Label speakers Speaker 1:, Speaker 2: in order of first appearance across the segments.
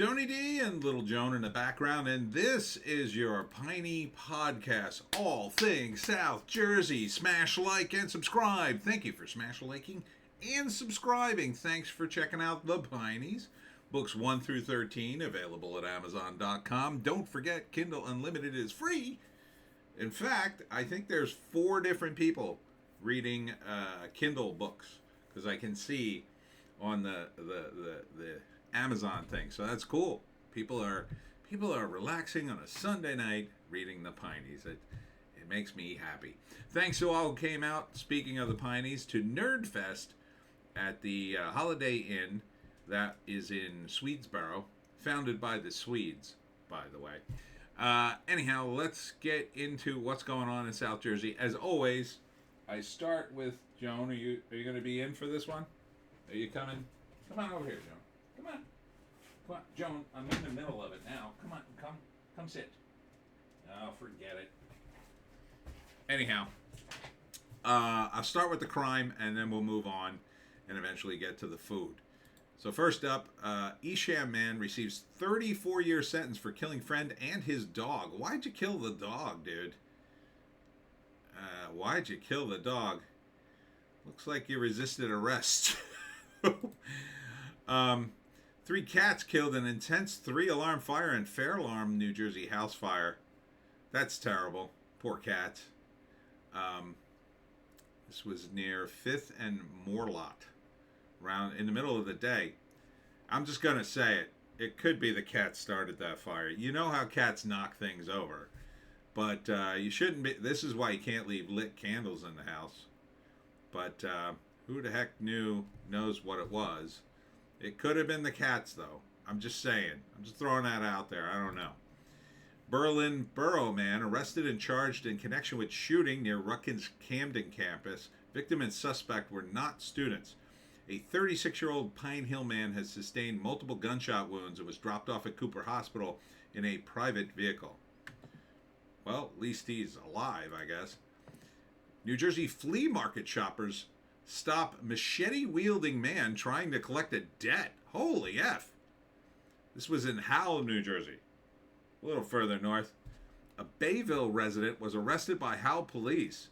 Speaker 1: Tony D and Little Joan in the background, and this is your Piney podcast. All things South Jersey. Smash like and subscribe. Thank you for smash liking and subscribing. Thanks for checking out the Pineys. Books 1 through 13 available at Amazon.com. Don't forget, Kindle Unlimited is free. In fact, I think there's 4 different people reading Kindle books because I can see on the Amazon thing, so that's cool. People are relaxing on a Sunday night reading the Pineys. It makes me happy. Thanks to all who came out. Speaking of the Pineys, to Nerdfest at the Holiday Inn that is in Swedesboro, founded by the Swedes, by the way. Anyhow, let's get into what's going on in South Jersey. As always, I start with Joan. Are you going to be in for this one? Are you coming? Come on over here, Joan. Come on, Joan. I'm in the middle of it now. Come on, come sit. Oh, forget it. Anyhow, I'll start with the crime, and then we'll move on, and eventually get to the food. So first up, Isham man receives 34-year sentence for killing friend and his dog. Why'd you kill the dog, dude? Why'd you kill the dog? Looks like you resisted arrest. 3 cats killed in intense 3-alarm fire in Fair Alarm, New Jersey house fire. That's terrible. Poor cats. This was near 5th and Morlot, around in the middle of the day. I'm just going to say it. It could be the cat started that fire. You know how cats knock things over. But you shouldn't be. This is why you can't leave lit candles in the house. But who the heck knows what it was. It could have been the cats, though. I'm just saying. I'm just throwing that out there. I don't know. Berlin borough man arrested and charged in connection with shooting near Rutgers Camden campus. Victim and suspect were not students. A 36-year-old Pine Hill man has sustained multiple gunshot wounds and was dropped off at Cooper Hospital in a private vehicle. Well, at least he's alive, I guess. New Jersey flea market shoppers stop machete-wielding man trying to collect a debt. Holy F. This was in Howell, New Jersey. A little further north. A Bayville resident was arrested by Howell police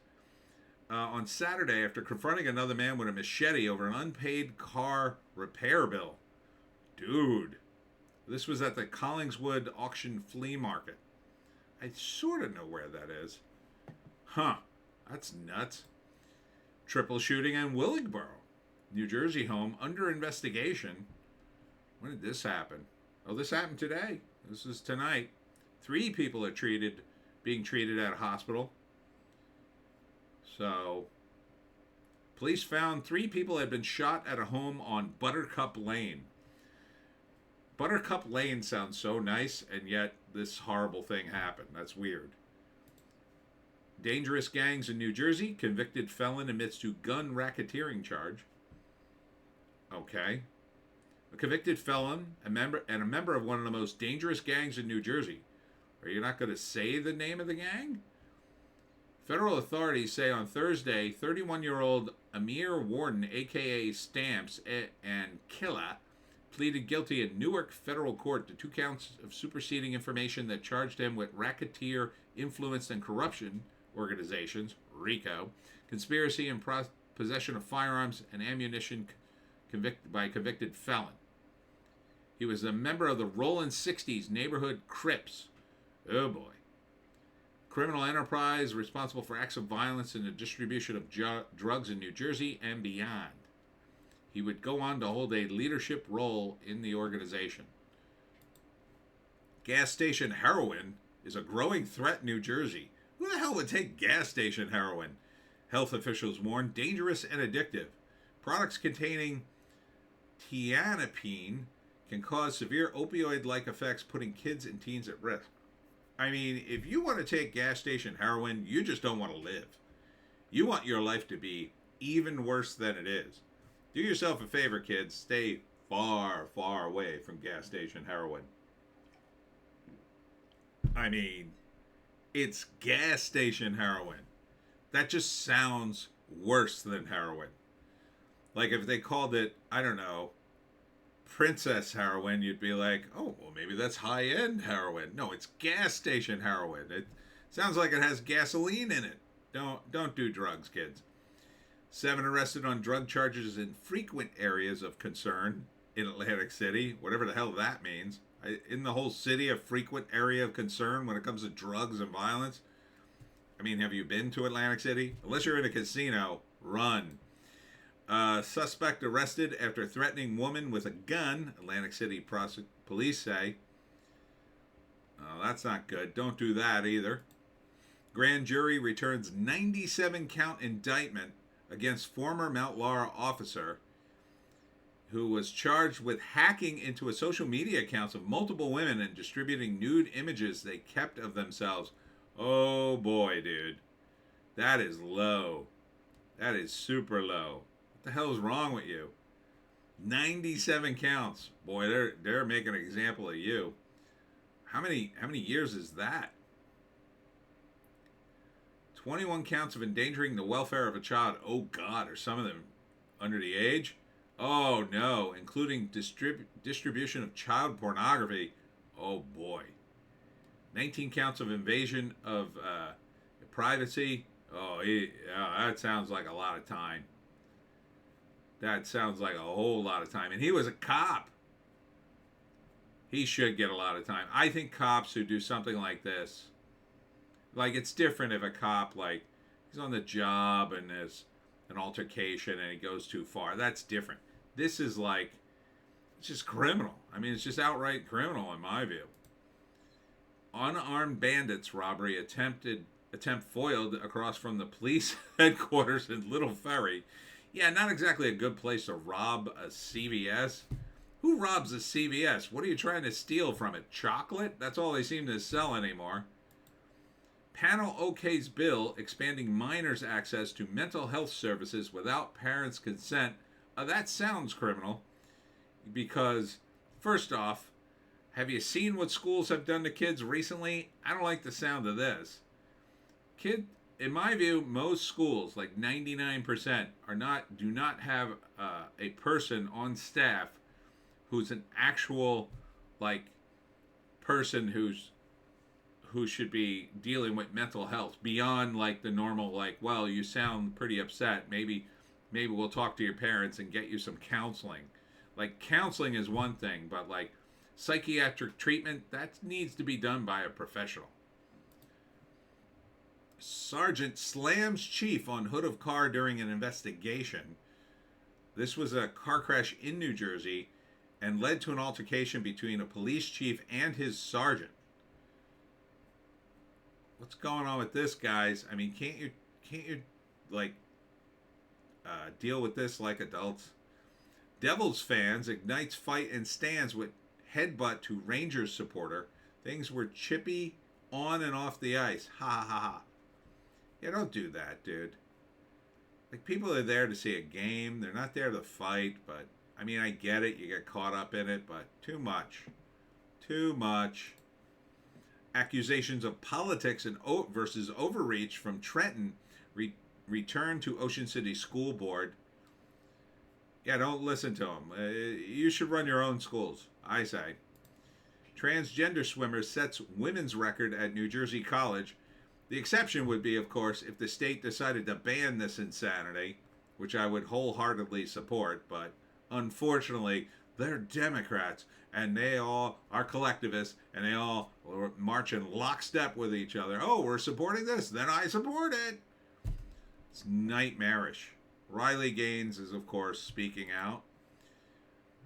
Speaker 1: on Saturday after confronting another man with a machete over an unpaid car repair bill. Dude. This was at the Collingswood Auction Flea Market. I sort of know where that is. Huh. That's nuts. Triple shooting in Willingboro, New Jersey home under investigation. When did this happen? Oh, this happened today. This is tonight. 3 people are being treated at a hospital. So, police found 3 people had been shot at a home on Buttercup Lane. Buttercup Lane sounds so nice, and yet this horrible thing happened. That's weird. Dangerous gangs in New Jersey. Convicted felon admits to gun racketeering charge. Okay. A convicted felon, a member of one of the most dangerous gangs in New Jersey. Are you not going to say the name of the gang? Federal authorities say on Thursday, 31-year-old Amir Warden, a.k.a. Stamps, and Killa, pleaded guilty in Newark federal court to 2 counts of superseding information that charged him with racketeer, influence, and corruption organizations, RICO, conspiracy and possession of firearms and ammunition by a convicted felon. He was a member of the Rollin' 60s neighborhood Crips. Oh boy. Criminal enterprise responsible for acts of violence and the distribution of drugs in New Jersey and beyond. He would go on to hold a leadership role in the organization. Gas station heroin is a growing threat in New Jersey. Who the hell would take gas station heroin? Health officials warn dangerous and addictive. Products containing tianepine can cause severe opioid-like effects, putting kids and teens at risk. I mean, if you want to take gas station heroin, you just don't want to live. You want your life to be even worse than it is. Do yourself a favor, kids. Stay far, far away from gas station heroin. I mean, it's gas station heroin. That just sounds worse than heroin. Like if they called it, I don't know, princess heroin, you'd be like, oh, well, maybe that's high end heroin. No, it's gas station heroin. It sounds like it has gasoline in it. Don't do drugs, kids. 7 arrested on drug charges in frequent areas of concern in Atlantic City, whatever the hell that means. In the whole city, a frequent area of concern when it comes to drugs and violence. I mean, have you been to Atlantic City? Unless you're in a casino, run. Suspect arrested after threatening woman with a gun, Atlantic City police say. Oh, that's not good. Don't do that either. Grand jury returns 97-count indictment against former Mount Laura officer who was charged with hacking into a social media accounts of multiple women and distributing nude images they kept of themselves. Oh boy, dude. That is low. That is super low. What the hell is wrong with you? 97 counts. Boy, they're making an example of you. How many years is that? 21 counts of endangering the welfare of a child. Oh God, are some of them under the age? Oh no, including distribution of child pornography. Oh boy. 19 counts of invasion of privacy. Oh, that sounds like a lot of time. That sounds like a whole lot of time. And he was a cop. He should get a lot of time. I think cops who do something like this, like it's different if a cop, like, he's on the job and there's an altercation and he goes too far. That's different. This is like, it's just criminal. I mean, it's just outright criminal in my view. Unarmed bandits robbery attempt foiled across from the police headquarters in Little Ferry. Yeah, not exactly a good place to rob a CVS. Who robs a CVS? What are you trying to steal from it? Chocolate? That's all they seem to sell anymore. Panel okays bill expanding minors' access to mental health services without parents' consent. That sounds criminal because, first off, have you seen what schools have done to kids recently? I don't like the sound of this. In my view, most schools, like 99%, do not have a person on staff who's an actual, like, person who should be dealing with mental health beyond, like, the normal, like, well, you sound pretty upset. Maybe we'll talk to your parents and get you some counseling. Like, counseling is one thing, but, like, psychiatric treatment, that needs to be done by a professional. Sergeant slams chief on hood of car during an investigation. This was a car crash in New Jersey and led to an altercation between a police chief and his sergeant. What's going on with this, guys? I mean, can't you like deal with this like adults? Devils fans ignites fight and stands with headbutt to Rangers supporter. Things were chippy on and off the ice. Ha ha ha ha. Yeah, don't do that, dude. Like, people are there to see a game. They're not there to fight, but I mean, I get it. You get caught up in it, but too much. Too much. Accusations of politics and versus overreach from Trenton return to Ocean City School Board. Yeah, don't listen to them. You should run your own schools, I say. Transgender swimmer sets women's record at New Jersey College. The exception would be, of course, if the state decided to ban this insanity, which I would wholeheartedly support, but unfortunately, they're Democrats, and they all are collectivists, and they all march in lockstep with each other. Oh, we're supporting this, then I support it. It's nightmarish. Riley Gaines is, of course, speaking out.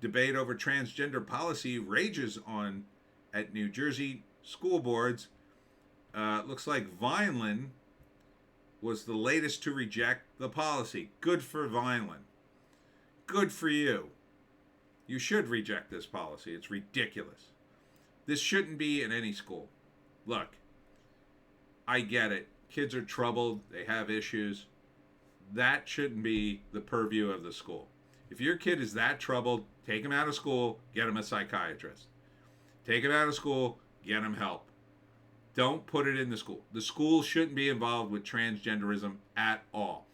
Speaker 1: Debate over transgender policy rages on at New Jersey school boards. Looks like Vineland was the latest to reject the policy. Good for Vineland. Good for you. You should reject this policy. It's ridiculous. This shouldn't be in any school. Look, I get it. Kids are troubled. They have issues. That shouldn't be the purview of the school. If your kid is that troubled, take him out of school, get him a psychiatrist. Take him out of school, get him help. Don't put it in the school. The school shouldn't be involved with transgenderism at all.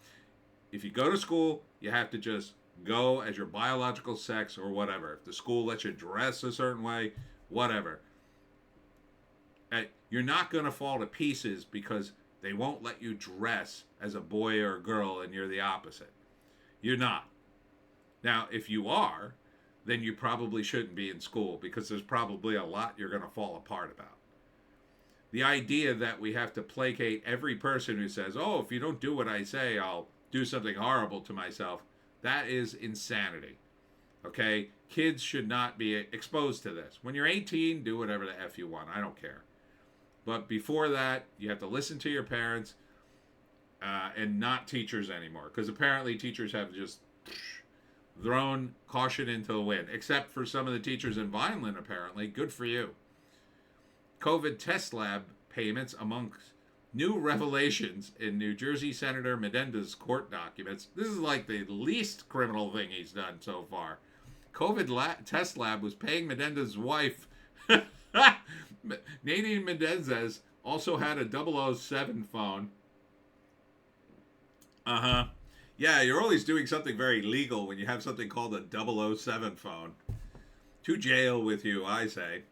Speaker 1: If you go to school, you have to just Go as your biological sex or whatever. If the school lets you dress a certain way, whatever. You're not going to fall to pieces because they won't let you dress as a boy or a girl and you're the opposite. You're not. Now, if you are, then you probably shouldn't be in school because there's probably a lot you're going to fall apart about. The idea that we have to placate every person who says, oh, if you don't do what I say, I'll do something horrible to myself, that is insanity. Okay? Kids should not be exposed to this. When you're 18, do whatever the F you want. I don't care. But before that, you have to listen to your parents and not teachers anymore. Because apparently teachers have just thrown caution into the wind. Except for some of the teachers in Vineland, apparently. Good for you. COVID test lab payments amongst new revelations in New Jersey Senator Menendez's court documents. This is like the least criminal thing he's done so far. Test lab was paying Menendez's wife. Nadine Menendez also had a 007 phone. Yeah, you're always doing something very legal when you have something called a 007 phone. To jail with you, I say.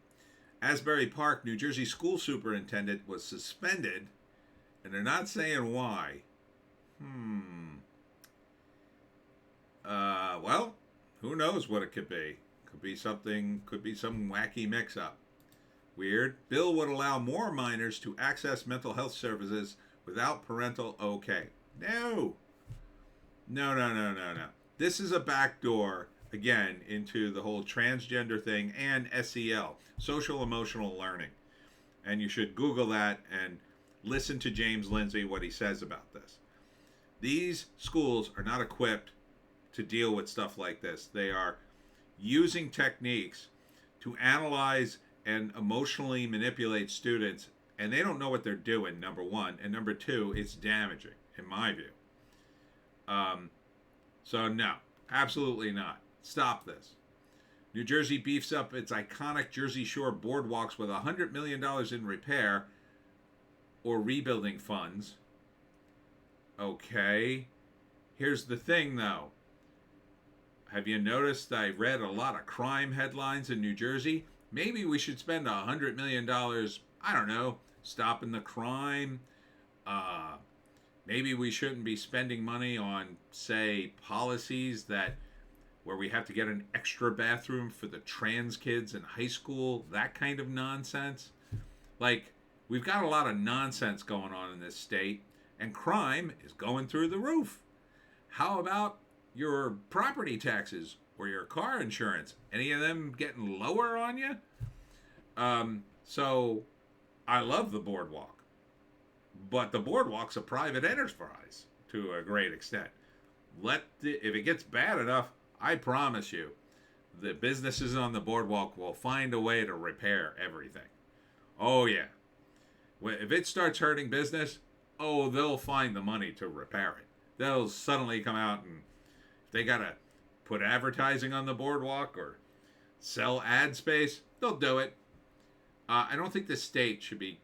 Speaker 1: Asbury Park, New Jersey school superintendent was suspended, and they're not saying why. Well, who knows what it could be. Could be some wacky mix-up. Weird. Bill would allow more minors to access mental health services without parental okay. No. No. This is a backdoor, again, into the whole transgender thing and SEL, social emotional learning. And you should Google that and listen to James Lindsay, what he says about this. These schools are not equipped to deal with stuff like this. They are using techniques to analyze and emotionally manipulate students, and they don't know what they're doing, number one. And number two, it's damaging, in my view. So no, absolutely not. Stop this. New Jersey beefs up its iconic Jersey Shore boardwalks with $100 million in repair or rebuilding funds. Okay. Here's the thing, though. Have you noticed I read a lot of crime headlines in New Jersey? Maybe we should spend $100 million, I don't know, stopping the crime. Maybe we shouldn't be spending money on, say, policies where we have to get an extra bathroom for the trans kids in high school, that kind of nonsense. Like, we've got a lot of nonsense going on in this state, and crime is going through the roof. How about your property taxes or your car insurance? Any of them getting lower on you? So, I love the boardwalk. But the boardwalk's a private enterprise to a great extent. If it gets bad enough, I promise you, the businesses on the boardwalk will find a way to repair everything. Oh, yeah. If it starts hurting business, they'll find the money to repair it. They'll suddenly come out, and if they got to put advertising on the boardwalk or sell ad space, they'll do it. I don't think the state should be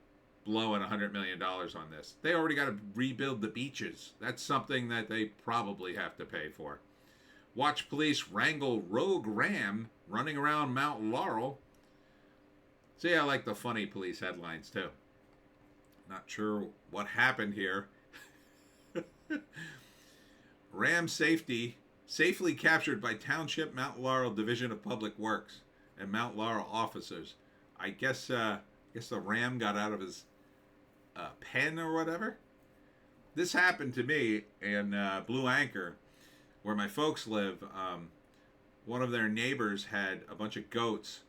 Speaker 1: blowing $100 million on this. They already got to rebuild the beaches. That's something that they probably have to pay for. Watch police wrangle rogue ram running around Mount Laurel. See, I like the funny police headlines too. Not sure what happened here. Ram safely captured by Township Mount Laurel Division of Public Works and Mount Laurel officers. I guess the ram got out of his pen or whatever. This happened to me in Blue Anchor, where my folks live. One of their neighbors had a bunch of goats,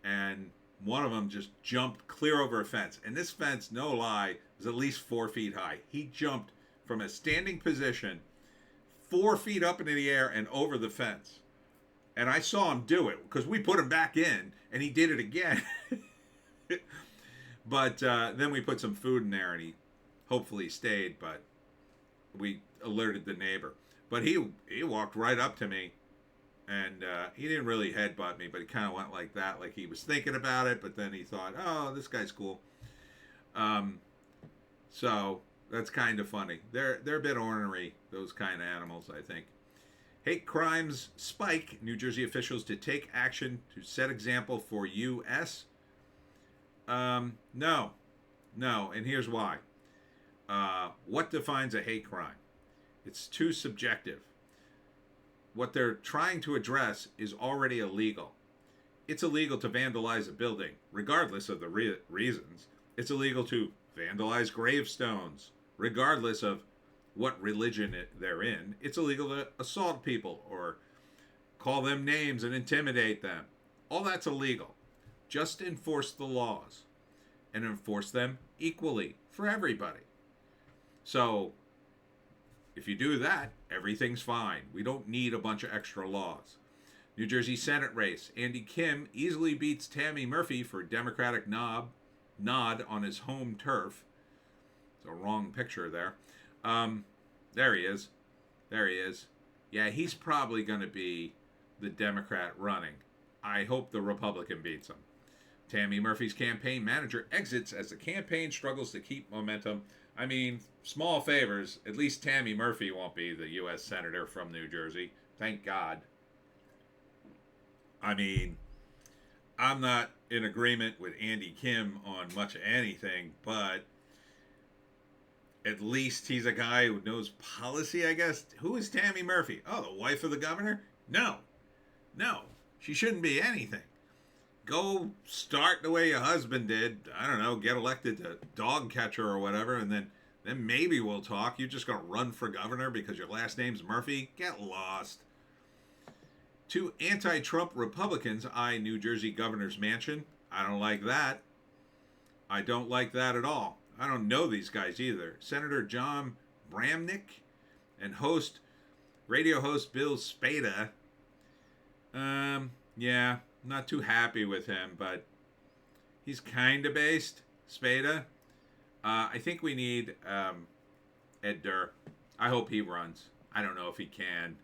Speaker 1: and one of them just jumped clear over a fence. And this fence, no lie, was at least 4 feet high. He jumped from a standing position 4 feet up into the air and over the fence. And I saw him do it because we put him back in, and he did it again. But then we put some food in there, and he hopefully stayed, but we alerted the neighbor. But he walked right up to me, and he didn't really headbutt me, but he kind of went like that, like he was thinking about it, but then he thought, oh, this guy's cool. So that's kind of funny. They're a bit ornery, those kind of animals, I think. Hate crimes spike. New Jersey officials to take action to set example for U.S. No, no, and here's why. What defines a hate crime? It's too subjective. What they're trying to address is already illegal. It's illegal to vandalize a building, regardless of the reasons. It's illegal to vandalize gravestones, regardless of what religion they're in. It's illegal to assault people or call them names and intimidate them. All that's illegal. Just enforce the laws and enforce them equally for everybody. So, if you do that, everything's fine. We don't need a bunch of extra laws. New Jersey Senate race. Andy Kim easily beats Tammy Murphy for Democratic nod on his home turf. It's a wrong picture there. There he is. There he is. Yeah, he's probably going to be the Democrat running. I hope the Republican beats him. Tammy Murphy's campaign manager exits as the campaign struggles to keep momentum. I mean, small favors. At least Tammy Murphy won't be the U.S. Senator from New Jersey. Thank God. I mean, I'm not in agreement with Andy Kim on much of anything, but at least he's a guy who knows policy, I guess. Who is Tammy Murphy? Oh, the wife of the governor? No. No. She shouldn't be anything. Go start the way your husband did. I don't know, get elected to dog catcher or whatever, and then maybe we'll talk. You're just going to run for governor because your last name's Murphy? Get lost. Two anti-Trump Republicans eye New Jersey governor's mansion. I don't like that. I don't like that at all. I don't know these guys either. Senator John Bramnick and radio host Bill Spada. Yeah, not too happy with him, but he's kind of based. Spada. I think we need Ed Durr. I hope he runs. I don't know if he can.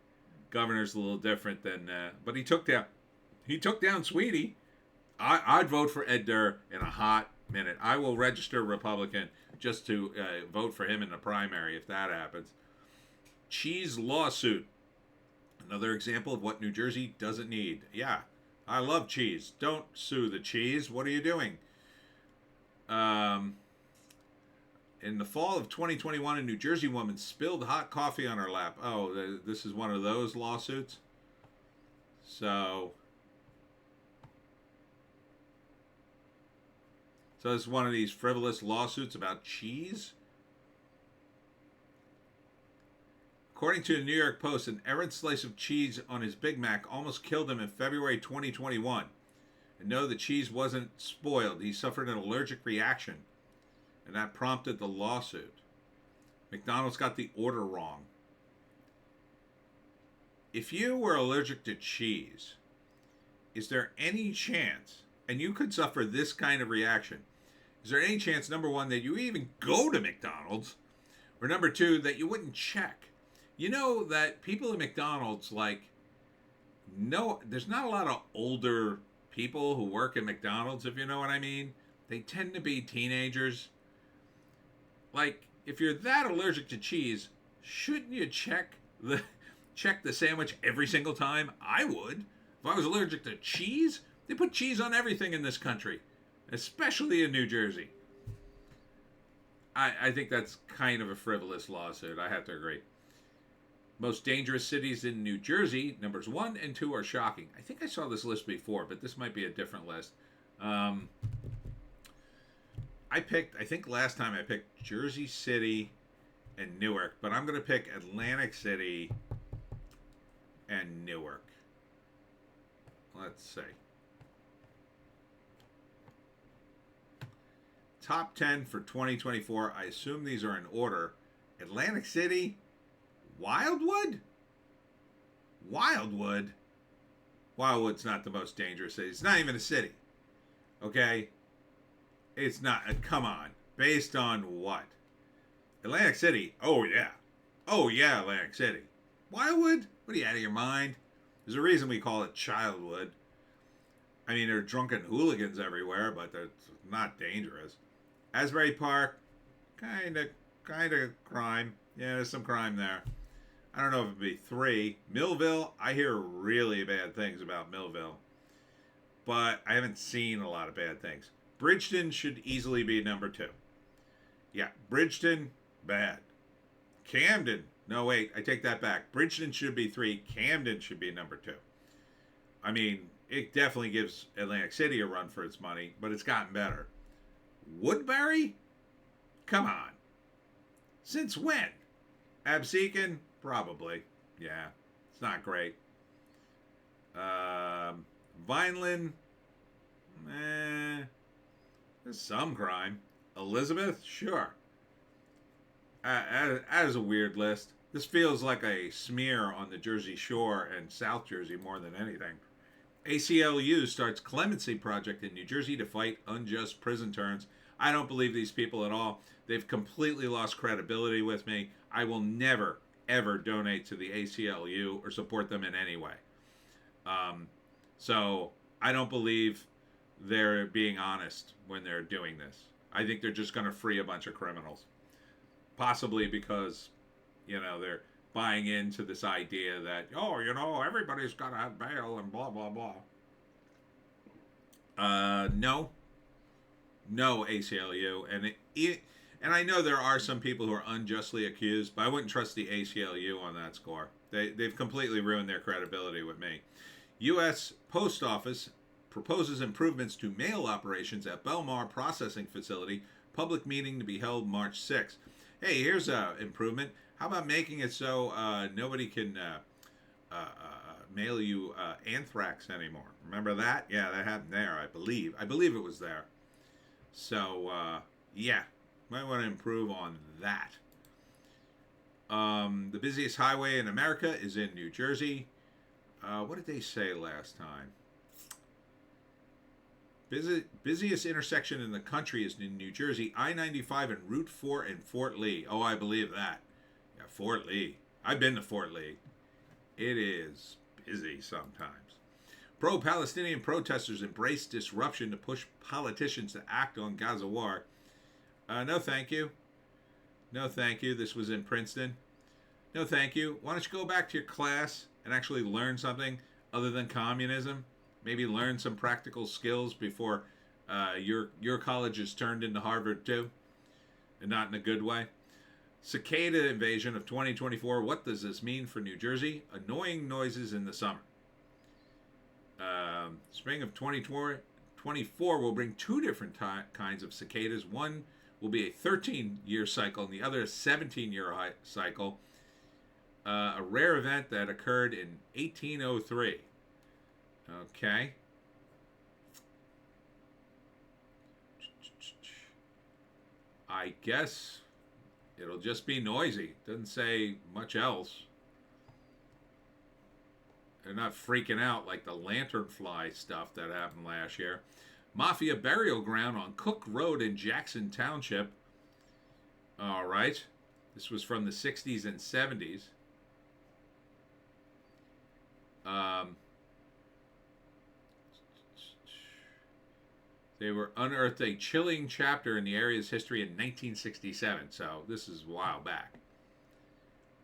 Speaker 1: Governor's a little different than, but he took down Sweetie. I'd vote for Ed Durr in a hot minute. I will register Republican just to vote for him in the primary if that happens. Cheese lawsuit. Another example of what New Jersey doesn't need. Yeah, I love cheese. Don't sue the cheese. What are you doing? In the fall of 2021, a New Jersey woman spilled hot coffee on her lap. Oh, this is one of those lawsuits. So it's one of these frivolous lawsuits about cheese. According to the New York Post, an errant slice of cheese on his Big Mac almost killed him in February 2021. And no, the cheese wasn't spoiled. He suffered an allergic reaction, and that prompted the lawsuit. McDonald's got the order wrong. If you were allergic to cheese, is there any chance, and you could suffer this kind of reaction, is there any chance, number one, that you even go to McDonald's, or number two, that you wouldn't check? You know that people at McDonald's, there's not a lot of older people who work at McDonald's, if you know what I mean. They tend to be teenagers. If you're that allergic to cheese, shouldn't you check the sandwich every single time? I would. If I was allergic to cheese, they put cheese on everything in this country, especially in New Jersey. I think that's kind of a frivolous lawsuit. I have to agree. Most dangerous cities in New Jersey, numbers 1 and 2 are shocking. I think I saw this list before, but this might be a different list. I think last time I picked Jersey City and Newark, but I'm going to pick Atlantic City and Newark. Let's see. Top 10 for 2024. I assume these are in order. Atlantic City, Wildwood? Wildwood's not the most dangerous city. It's not even a city. Okay? It's not. Come on. Based on what? Atlantic City? Oh, yeah. Oh, yeah, Atlantic City. Wildwood? What are you, out of your mind? There's a reason we call it Childwood. I mean, there are drunken hooligans everywhere, but they're not dangerous. Asbury Park? Kind of crime. Yeah, there's some crime there. I don't know if it'd be 3. Millville, I hear really bad things about Millville, but I haven't seen a lot of bad things. Bridgeton should easily be number 2. Yeah, Bridgeton, bad. Camden, no wait, I take that back. Bridgeton should be 3. Camden should be number 2. I mean, it definitely gives Atlantic City a run for its money, but it's gotten better. Woodbury? Come on. Since when? Absecon? Probably. Yeah, it's not great. Vineland? There's some crime. Elizabeth? Sure. That is a weird list. This feels like a smear on the Jersey Shore and South Jersey more than anything. ACLU starts clemency project in New Jersey to fight unjust prison terms. I don't believe these people at all. They've completely lost credibility with me. I will never, ever donate to the ACLU or support them in any way. So I don't believe they're being honest when they're doing this. I think they're just going to free a bunch of criminals. Possibly because, they're buying into this idea that, everybody's got to have bail and blah, blah, blah. No, ACLU. And I know there are some people who are unjustly accused, but I wouldn't trust the ACLU on that score. They've completely ruined their credibility with me. U.S. Post Office proposes improvements to mail operations at Belmar Processing Facility. Public meeting to be held March 6th. Hey, here's an improvement. How about making it so nobody can mail you anthrax anymore? Remember that? Yeah, that happened there, I believe. I believe it was there. So, yeah, might want to improve on that. The busiest highway in America is in New Jersey. What did they say last time? Busiest intersection in the country is in New Jersey, I-95 and Route 4 in Fort Lee. Oh, I believe that. Yeah, Fort Lee. I've been to Fort Lee. It is busy sometimes. Pro-Palestinian protesters embrace disruption to push politicians to act on Gaza war. No, thank you. No, thank you. This was in Princeton. No, thank you. Why don't you go back to your class and actually learn something other than communism? Maybe learn some practical skills before your college is turned into Harvard too, and not in a good way. Cicada invasion of 2024. What does this mean for New Jersey? Annoying noises in the summer. Spring of 2024 will bring 2 different kinds of cicadas. One will be a 13-year cycle, and the other a 17-year cycle. A rare event that occurred in 1803. Okay. I guess it'll just be noisy. Doesn't say much else. They're not freaking out like the lanternfly stuff that happened last year. Mafia burial ground on Cook Road in Jackson Township. All right. This was from the 60s and 70s. They were unearthed a chilling chapter in the area's history in 1967. So this is a while back.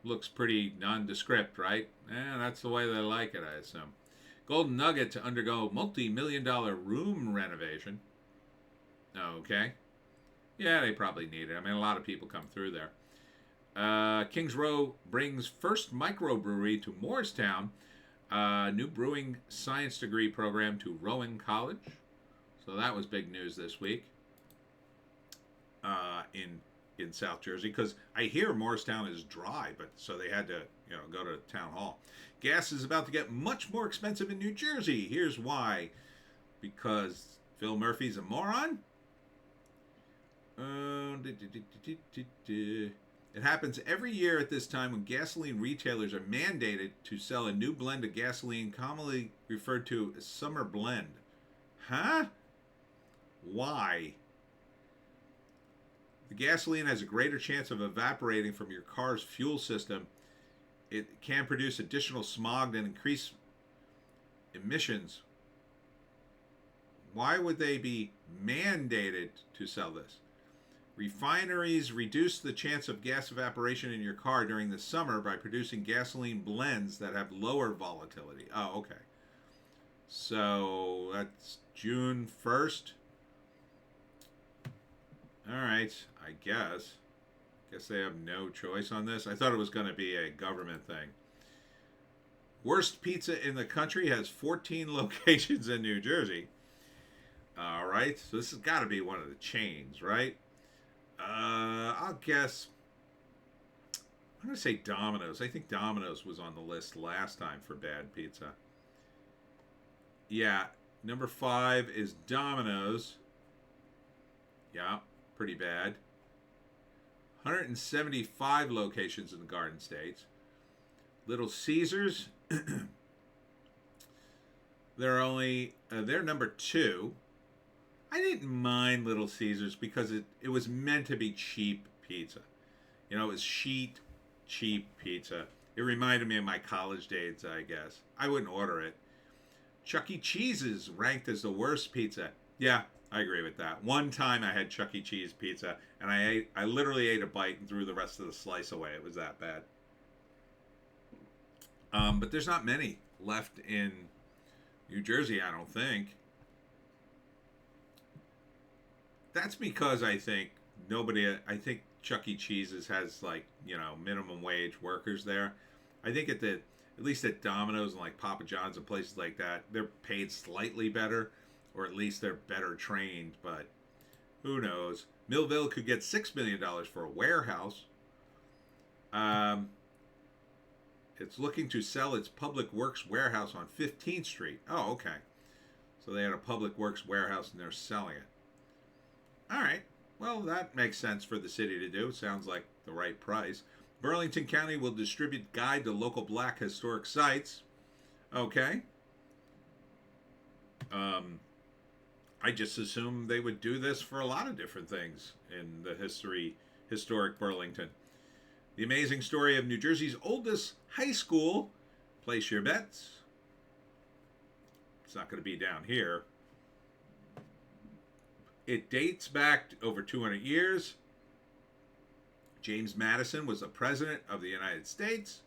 Speaker 1: Looks pretty nondescript, right? That's the way they like it, I assume. Golden Nugget to undergo multi-million-dollar room renovation. Okay. Yeah, they probably need it. I mean, a lot of people come through there. Kings Row brings first microbrewery to Morristown. New brewing science degree program to Rowan College. So that was big news this week in South Jersey, because I hear Morristown is dry, but so they had to go to town hall. Gas is about to get much more expensive in New Jersey. Here's why: because Phil Murphy's a moron. It happens every year at this time when gasoline retailers are mandated to sell a new blend of gasoline, commonly referred to as summer blend. Huh? Why? The gasoline has a greater chance of evaporating from your car's fuel system. It can produce additional smog and increase emissions. Why would they be mandated to sell this? Refineries reduce the chance of gas evaporation in your car during the summer by producing gasoline blends that have lower volatility. Oh, okay. So that's June 1st. All right, I guess. Guess they have no choice on this. I thought it was going to be a government thing. Worst pizza in the country has 14 locations in New Jersey. All right, so this has got to be one of the chains, right? I'll guess. I'm going to say Domino's. I think Domino's was on the list last time for bad pizza. Yeah, number 5 is Domino's. Yeah, pretty bad. 175 locations in the Garden States. Little Caesars, they're number 2. I didn't mind Little Caesars because it was meant to be cheap pizza. You know, it was cheap pizza. It reminded me of my college days, I guess. I wouldn't order it. Chuck E. Cheese is ranked as the worst pizza. Yeah, I agree with that. One time I had Chuck E. Cheese pizza, and I literally ate a bite and threw the rest of the slice away. It was that bad. But there's not many left in New Jersey, I don't think. That's because I think Chuck E. Cheese's has, like, you know, minimum wage workers there. I think at least at Domino's and like Papa John's and places like that, they're paid slightly better, or at least they're better trained, but who knows? Millville could get $6 million for a warehouse. It's looking to sell its Public Works warehouse on 15th Street. Oh, okay. So they had a Public Works warehouse and they're selling it. All right. Well, that makes sense for the city to do. Sounds like the right price. Burlington County will distribute guide to local black historic sites. Okay. I just assumed they would do this for a lot of different things in the historic Burlington. The amazing story of New Jersey's oldest high school. Place your bets. It's not going to be down here. It dates back over 200 years. James Madison was the president of the United States.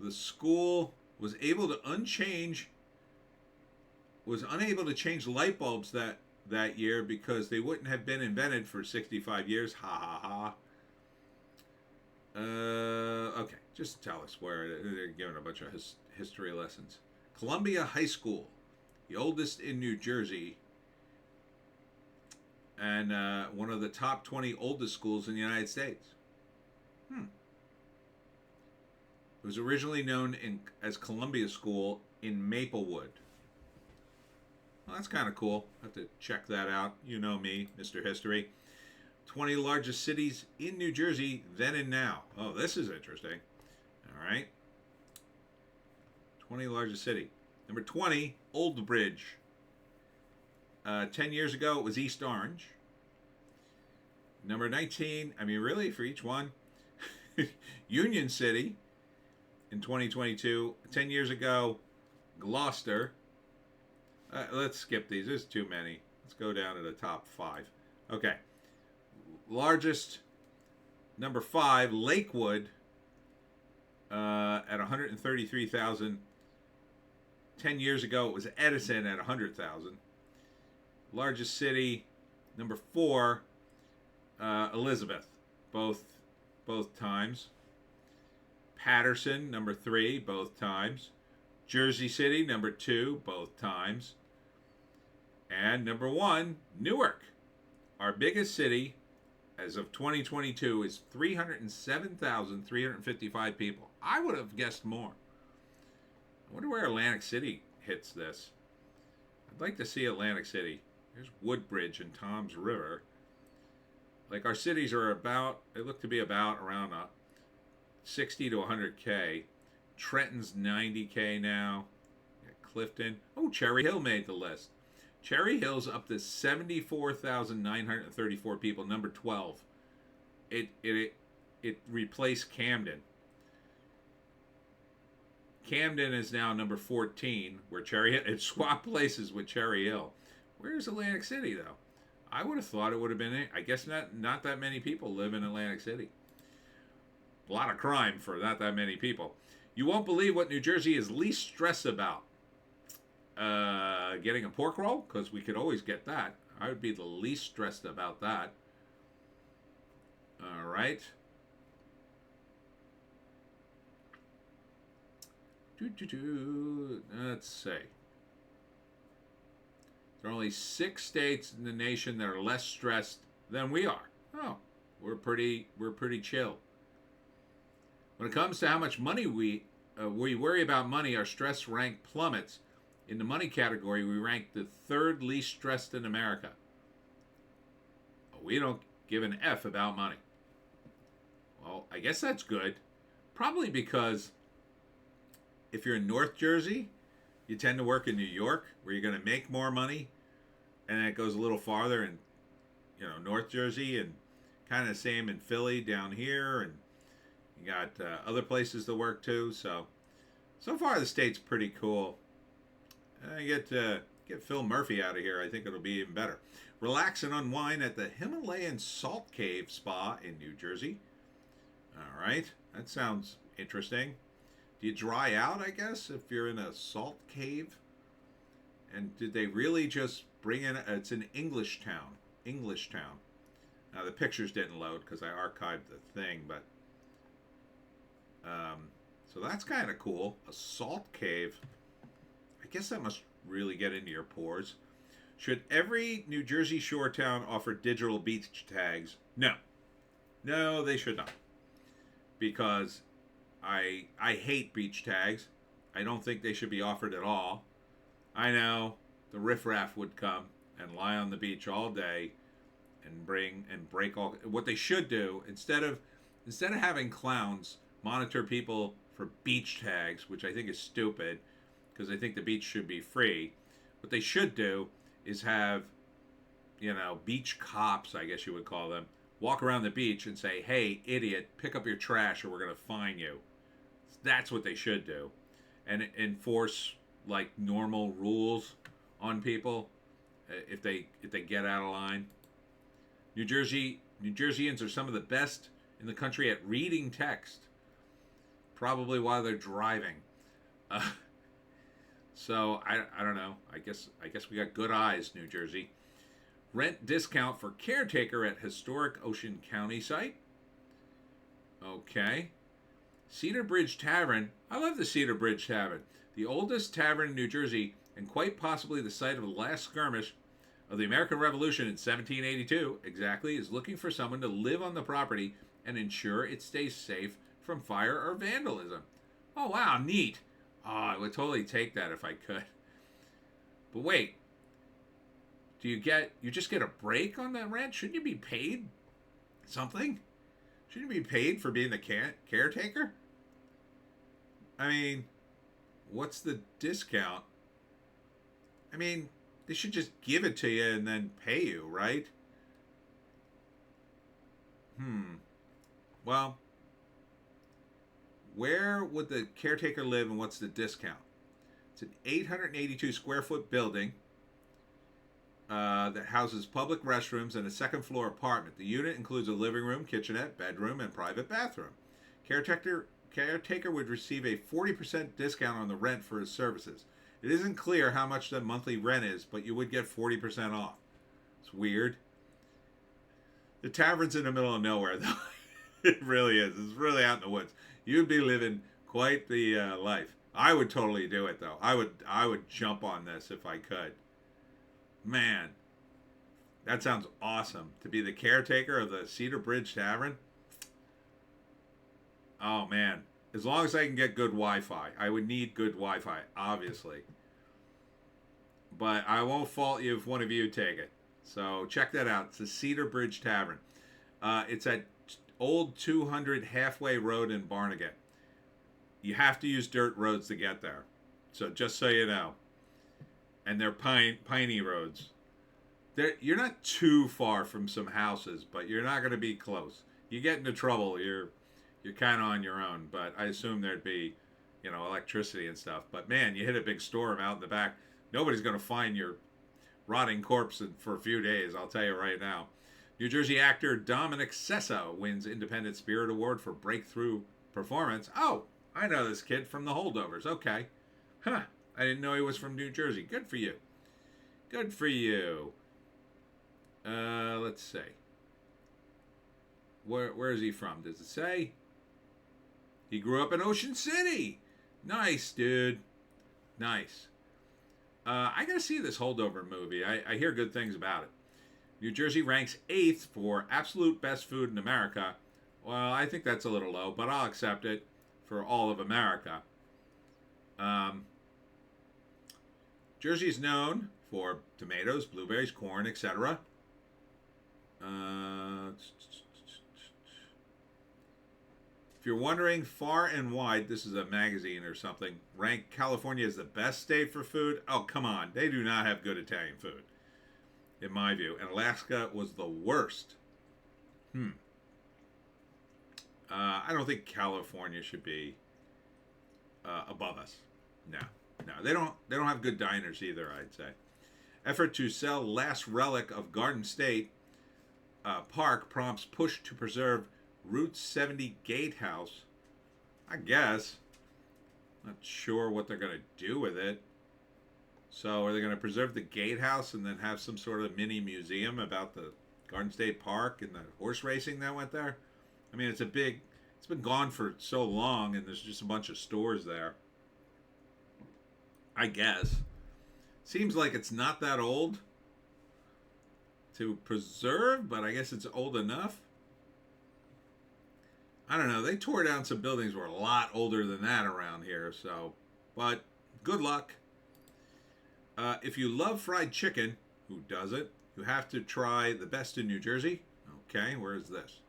Speaker 1: The school was unable to change light bulbs that year because they wouldn't have been invented for 65 years. Ha ha ha. Okay, just tell us where they're giving a bunch of history lessons. Columbia High School, the oldest in New Jersey, and one of the top 20 oldest schools in the United States. It was originally known as Columbia School in Maplewood. Well, that's kind of cool. I have to check that out. You know me, Mr. History. 20 largest cities in New Jersey then and now. Oh, this is interesting. All right. 20 largest city. Number 20, Old Bridge. 10 years ago, it was East Orange. Number 19, I mean, really, for each one, Union City in 2022. 10 years ago, Gloucester. Let's skip these. There's too many. Let's go down to the top 5. Okay. Largest, number 5, Lakewood, at 133,000. 10 years ago, it was Edison at 100,000. Largest city, number 4, Elizabeth, both times. Patterson, number 3, both times. Jersey City, number 2, both times. And number 1, Newark. Our biggest city, as of 2022, is 307,355 people. I would have guessed more. I wonder where Atlantic City hits this. I'd like to see Atlantic City. There's Woodbridge and Toms River. Like, our cities are they look to be about around 60 to 100K. Trenton's 90K now. Clifton. Oh, Cherry Hill made the list. Cherry Hill's up to 74,934 people, number 12. It replaced Camden. Camden is now number 14, where Cherry Hill, it swapped places with Cherry Hill. Where's Atlantic City, though? I would have thought it would have been. I guess not that many people live in Atlantic City. A lot of crime for not that many people. You won't believe what New Jersey is least stressed about. Getting a pork roll, because we could always get that. I would be the least stressed about that. All right. Let's see. There are only 6 states in the nation that are less stressed than we are. Oh, we're pretty chill. When it comes to how much money we worry about money, our stress rank plummets. In the money category, we rank the 3rd least stressed in America. We don't give an F about money. Well, I guess that's good. Probably because if you're in North Jersey, you tend to work in New York, where you're going to make more money, and then it goes a little farther in, North Jersey, and kind of the same in Philly down here, and you got other places to work too. So far the state's pretty cool. Get Phil Murphy out of here. I think it'll be even better. Relax and unwind at the Himalayan Salt Cave Spa in New Jersey. All right, that sounds interesting. Do you dry out, I guess, if you're in a salt cave? And did they really just bring in... It's an English town. Now, the pictures didn't load because I archived the thing, but... so that's kind of cool. A salt cave. I guess that must really get into your pores. Should every New Jersey shore town offer digital beach tags? No. No, they should not. Because... I hate beach tags. I don't think they should be offered at all. I know the riffraff would come and lie on the beach all day and break all. What they should do instead of having clowns monitor people for beach tags, which I think is stupid, because I think the beach should be free. What they should do is have, beach cops, I guess you would call them, walk around the beach and say, "Hey, idiot, pick up your trash or we're going to fine you." That's what they should do. And enforce like normal rules on people if they get out of line. New Jerseyans are some of the best in the country at reading text, probably while they're driving. So I don't know. I guess we got good eyes, New Jersey. Rent discount for caretaker at historic Ocean County site. Okay. Cedar Bridge Tavern. I love the Cedar Bridge Tavern. The oldest tavern in New Jersey, and quite possibly the site of the last skirmish of the American Revolution in 1782, exactly, is looking for someone to live on the property and ensure it stays safe from fire or vandalism. Oh, wow, neat. Oh, I would totally take that if I could. But wait, you just get a break on that rent? Shouldn't you be paid something? Shouldn't you be paid for being the caretaker? I mean, what's the discount? I mean, they should just give it to you and then pay you, right? Well, where would the caretaker live and what's the discount? It's an 882 square foot building that houses public restrooms and a second floor apartment. The unit includes a living room, kitchenette, bedroom, and private bathroom. Caretaker would receive a 40% discount on the rent for his services. It isn't clear how much the monthly rent is, but you would get 40% off. It's weird. The tavern's in the middle of nowhere, though. It really is. It's really out in the woods. You'd be living quite the life. I would totally do it, though. I would jump on this if I could. Man, that sounds awesome. To be the caretaker of the Cedar Bridge Tavern. Oh, man. As long as I can get good Wi-Fi. I would need good Wi-Fi, obviously. But I won't fault you if one of you take it. So check that out. It's the Cedar Bridge Tavern. It's at Old 200 Halfway Road in Barnegat. You have to use dirt roads to get there. So just so you know. And they're piney roads. You're not too far from some houses, but you're not going to be close. You get into trouble, you're kind of on your own. But I assume there'd be, electricity and stuff. But man, you hit a big storm out in the back. Nobody's going to find your rotting corpse for a few days, I'll tell you right now. New Jersey actor Dominic Sessa wins Independent Spirit Award for breakthrough performance. Oh, I know this kid from The Holdovers. Okay. Huh. I didn't know he was from New Jersey. Good for you. Good for you. Let's see. Where is he from? Does it say? He grew up in Ocean City. Nice, dude. Nice. I gotta see this Holdover movie. I hear good things about it. New Jersey ranks 8th for absolute best food in America. Well, I think that's a little low, but I'll accept it for all of America. Jersey is known for tomatoes, blueberries, corn, etc. If you're wondering, far and wide, this is a magazine or something, ranked California as the best state for food. Oh, come on. They do not have good Italian food, in my view. And Alaska was the worst. I don't think California should be above us. No. They don't have good diners either, I'd say. Effort to sell last relic of Garden State Park prompts push to preserve Route 70 Gatehouse. I guess. Not sure what they're going to do with it. So are they going to preserve the gatehouse and then have some sort of mini museum about the Garden State Park and the horse racing that went there? I mean, it's been gone for so long and there's just a bunch of stores there. I guess. Seems like it's not that old to preserve, but I guess it's old enough. I don't know. They tore down some buildings that were a lot older than that around here, so. But good luck. If you love fried chicken, who doesn't? You have to try the best in New Jersey. Okay, where is this?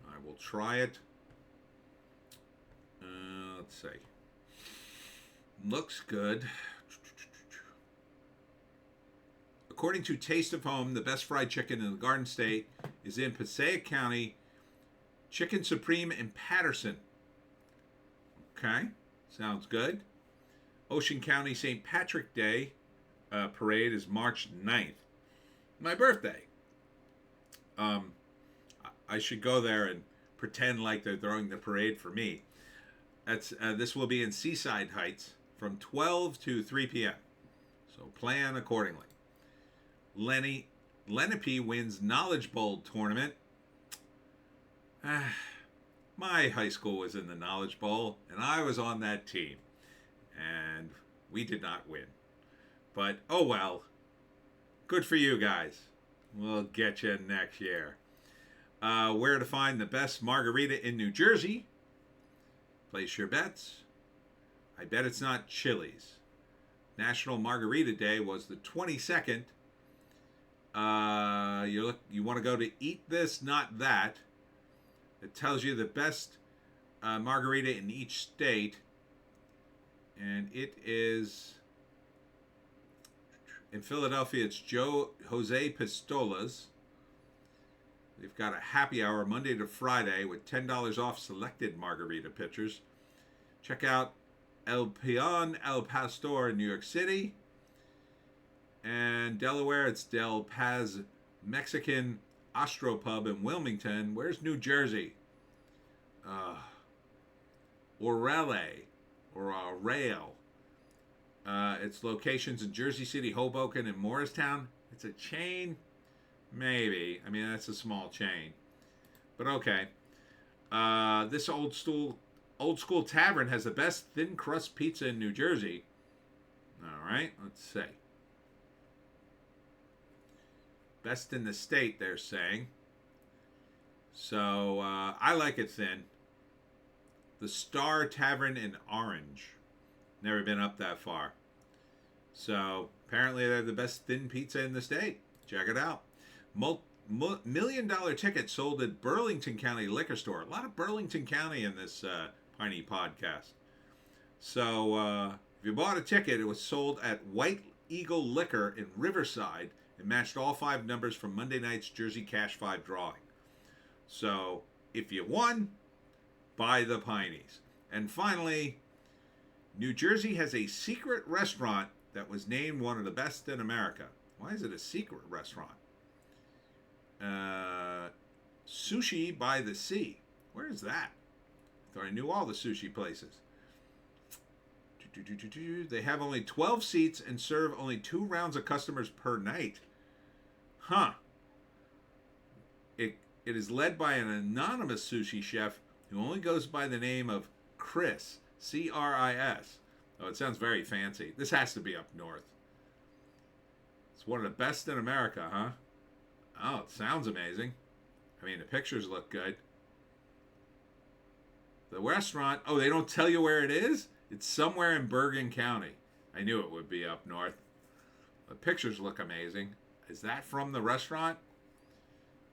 Speaker 1: I will try it. Let's see. Looks good. According to Taste of Home, the best fried chicken in the Garden State is in Passaic County, Chicken Supreme in Patterson. Okay, sounds good. Ocean County St. Patrick Day parade is March 9th. My birthday. I should go there and pretend like they're throwing the parade for me. This will be in Seaside Heights from 12 to 3 p.m. So plan accordingly. Lenape wins Knowledge Bowl tournament. My high school was in the Knowledge Bowl, and I was on that team. And we did not win. But, oh well. Good for you guys. We'll get you next year. Where to find the best margarita in New Jersey? Place your bets. I bet it's not Chili's. National Margarita Day was the 22nd. You want to go to Eat This, Not That. It tells you the best margarita in each state. And it is in Philadelphia. It's Jose Pistola's. They've got a happy hour Monday to Friday with $10 off selected margarita pitchers. Check out El Peon El Pastor in New York City. And Delaware, it's Del Paz Mexican Astropub in Wilmington. Where's New Jersey? Orale. Or Rail. Its locations in Jersey City, Hoboken, and Morristown. It's a chain? Maybe. I mean, that's a small chain. But okay. This old school tavern has the best thin crust pizza in New Jersey. All right, let's see. Best in the state, they're saying. So, I like it thin. The Star Tavern in Orange. Never been up that far. So, apparently they're the best thin pizza in the state. Check it out. $1 million ticket sold at Burlington County Liquor Store. A lot of Burlington County in this Piney podcast. So, if you bought a ticket, it was sold at White Eagle Liquor in Riverside. It matched all 5 numbers from Monday night's Jersey Cash 5 drawing. So, if you won, buy the Pineys. And finally, New Jersey has a secret restaurant that was named one of the best in America. Why is it a secret restaurant? Sushi by the Sea. Where is that? I thought I knew all the sushi places. They have only 12 seats and serve only 2 rounds of customers per night. Huh. It is led by an anonymous sushi chef who only goes by the name of Chris. Chris. Oh, it sounds very fancy. This has to be up north. It's one of the best in America, huh? Oh, it sounds amazing. I mean, the pictures look good. The restaurant, oh, they don't tell you where it is? It's somewhere in Bergen County. I knew it would be up north. The pictures look amazing. Is that from the restaurant?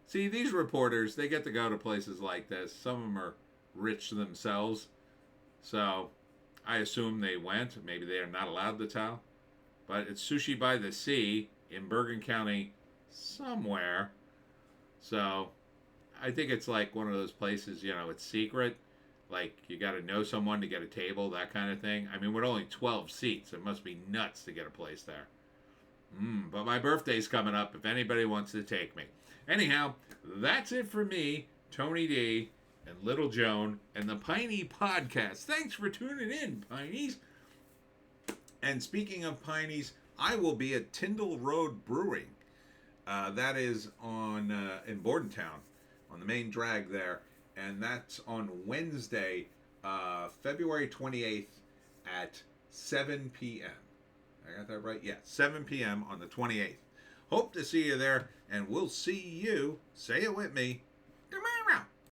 Speaker 1: See, these reporters, they get to go to places like this. Some of them are rich themselves. So I assume they went. Maybe they are not allowed to tell. But it's Sushi by the Sea in Bergen County somewhere. So I think it's like one of those places, you know, it's secret. Like, you got to know someone to get a table, that kind of thing. I mean, with only 12 seats, it must be nuts to get a place there. But my birthday's coming up if anybody wants to take me. Anyhow, that's it for me, Tony D, and Little Joan, and the Piney Podcast. Thanks for tuning in, Pineys. And speaking of Pineys, I will be at Tyndall Road Brewing. That is on in Bordentown, on the main drag there. And that's on Wednesday, February 28th at 7 p.m. I got that right? Yeah, 7 p.m. on the 28th. Hope to see you there, and we'll see you, say it with me,